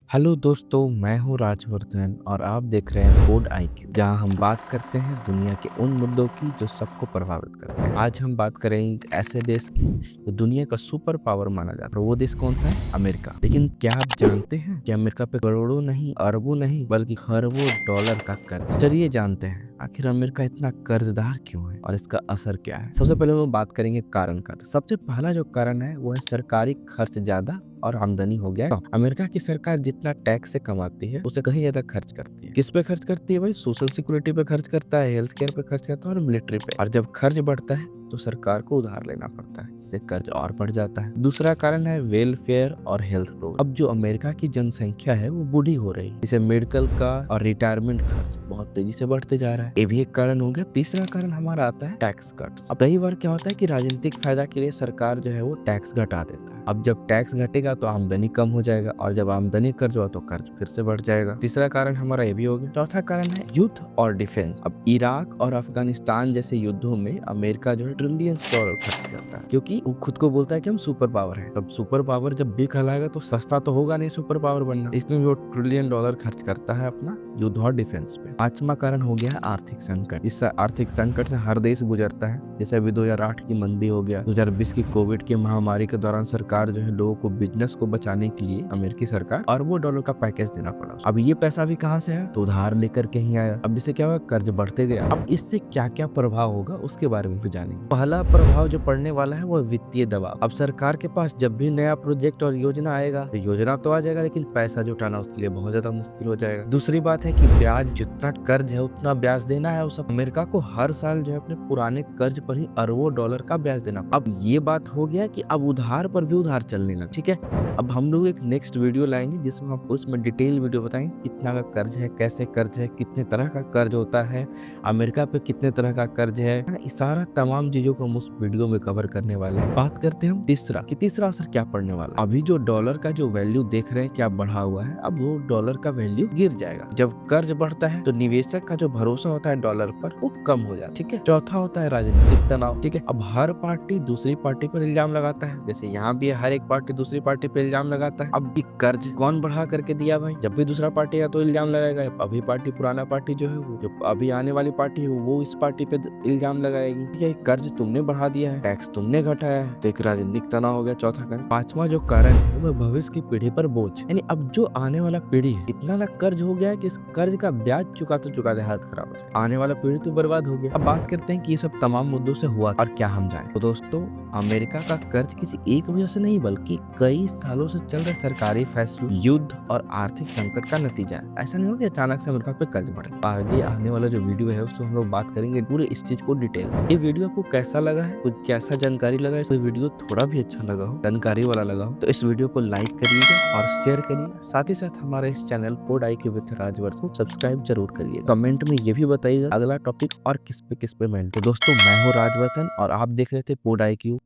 Hello दोस्तों, मैं हूं राजवर्धन और आप देख रहे हैं कोड आईक्यू, जहां हम बात करते हैं दुनिया के उन मुद्दों की जो सबको प्रभावित करते हैं। आज हम बात करेंगे एक ऐसे देश की जो दुनिया का सुपर पावर माना जाता है। और वो देश कौन सा है? अमेरिका। लेकिन क्या आप जानते हैं कि अमेरिका पे करोड़ों नहीं, अरबों नहीं, बल्कि खरबों डॉलर का कर्ज। चलिए जानते हैं आखिर अमेरिका इतना कर्जदार क्यों है और इसका असर क्या है। सबसे पहले हम बात करेंगे कारण का। तो सबसे पहला जो कारण है वो है सरकारी खर्च ज्यादा और आमदनी हो गया है। अमेरिका की सरकार जितना टैक्स से कमाती है उससे कहीं ज्यादा खर्च करती है। किस पे खर्च करती है भाई? सोशल सिक्योरिटी पे खर्च करता है, हेल्थ केयर पे खर्च करता है और मिलिट्री पे। और जब खर्च बढ़ता है तो सरकार को उधार लेना पड़ता है, जिससे कर्ज और बढ़ जाता है। दूसरा कारण है वेलफेयर और हेल्थ प्रोग्राम। अब जो अमेरिका की जनसंख्या है वो बूढ़ी हो रही है, इसे मेडिकल का और रिटायरमेंट खर्च बहुत तेजी से बढ़ते जा रहा है। ये भी एक कारण हो गया। तीसरा कारण हमारा आता है टैक्स कट्स। अब कई बार क्या होता है कि राजनीतिक फायदा के लिए सरकार जो है वो टैक्स घटा देता है। अब जब टैक्स घटेगा तो आमदनी कम हो जाएगा और जब आमदनी कर्ज हुआ तो कर्ज फिर से बढ़ जाएगा। तीसरा कारण हमारा ये भी हो गया। चौथा कारण है युद्ध और डिफेंस। अब इराक और अफगानिस्तान जैसे युद्धों में अमेरिका जो है ट्रिलियंस डॉलर खर्च करता है, क्योंकि वो खुद को बोलता है कि हम सुपर पावर है। अब सुपर पावर जब भी कहलाएगा तो सस्ता तो होगा नहीं सुपर पावर बनना, इसमें वो ट्रिलियन डॉलर खर्च करता है अपना युद्ध और डिफेंस पे। पांचवा कारण हो गया आर्थिक संकट। इस आर्थिक संकट से हर देश गुजरता है। जैसे अभी 2008 की मंदी हो गया, 2020 की कोविड की महामारी के दौरान सरकार जो है लोगों को, बिजनेस को बचाने के लिए अमेरिकी सरकार अरबों डॉलर का पैकेज देना पड़ा। अब ये पैसा भी कहाँ से है? तो उधार लेकर के ही आया। अब इससे क्या हुआ? कर्ज बढ़ते गया। अब इससे क्या क्या प्रभाव होगा उसके बारे में भी जानेंगे। पहला प्रभाव जो पड़ने वाला है वो वित्तीय दबाव। अब सरकार के पास जब भी नया प्रोजेक्ट और योजना आएगा तो योजना तो आ जाएगा, लेकिन पैसा जुटाना उसके लिए बहुत ज्यादा मुश्किल हो जाएगा। दूसरी बात है कि ब्याज, जितना कर्ज है उतना ब्याज देना है। उस अमेरिका को हर साल जो है अपने पुराने कर्ज पर ही अरबों डॉलर का ब्याज देना। अब ये बात हो गया कि अब उधार पर भी उधार चलने लगा। ठीक है, अब हम लोग एक नेक्स्ट वीडियो लाएंगे जिसमें आपको उसमें डिटेल वीडियो बताएंगे कितना का कर्ज है, कैसे कर्ज है, कितने तरह का कर्ज होता है, अमेरिका पे कितने तरह का कर्ज है। इस सारा तमाम चीजों को हम उस वीडियो में कवर करने वाले हैं। बात करते हैं हम तीसरा कि तीसरा असर क्या पड़ने वाला है। अभी जो डॉलर का जो वैल्यू देख रहे हैं क्या बढ़ा हुआ है, अब वो डॉलर का वैल्यू गिर जाएगा। जब कर्ज बढ़ता है तो निवेशक का जो भरोसा होता है डॉलर पर वो कम हो जाता है। ठीक है। चौथा होता है राजनीतिक तनाव। ठीक है, अब हर पार्टी दूसरी पार्टी पर इल्जाम लगाता है। जैसे यहाँ भी हर एक पार्टी दूसरी पार्टी पर इल्जाम लगाता है। अब भी कर्ज कौन बढ़ा करके दिया भाई? जब भी दूसरा पार्टी है तो इल्जाम लगाएगा। अभी पार्टी, पुराना पार्टी जो है वो, जो अभी आने वाली पार्टी है वो इस पार्टी पे इल्जाम लगाएगी। ठीक है, कर्ज तुमने बढ़ा दिया है, टैक्स तुमने घटाया है, तो एक राजनीतिक तनाव हो गया। चौथा कारण। पांचवा जो कारण है वो भविष्य की पीढ़ी पर बोझ। यानी अब जो आने वाला पीढ़ी है इतना ना कर्ज हो गया है कि इस कर्ज का ब्याज चुकाते हालत खराब हो जाए। आने वाला पीढ़ी तो बर्बाद हो गया। अब बात करते हैं कि ये सब तमाम मुद्दों से हुआ और क्या हम जाने। तो दोस्तों, अमेरिका का कर्ज किसी एक वजह से नहीं बल्कि कई सालों से चल रहे सरकारी फैसलों, युद्ध और आर्थिक संकट का नतीजा है। ऐसा नहीं हो कि अचानक से अमेरिका पे कर्ज बढ़े। आगे आने वाला जो वीडियो है उसमें हम लोग बात करेंगे पूरे इस चीज को डिटेल। ये वीडियो आपको कैसा लगा है, कुछ कैसा जानकारी लगा है? इस वीडियो थोड़ा भी अच्छा लगा हो, जानकारी वाला लगा हो, तो इस वीडियो को लाइक करिएगा और शेयर करिए। साथ ही साथ हमारे इस channel code IQ with Rajvardhan को सब्सक्राइब जरूर करिए। कमेंट में ये भी बताइएगा अगला टॉपिक और किस पे मैं। तो दोस्तों, मैं हूँ राजवर्धन और आप देख रहे थे कोड आईक्यू।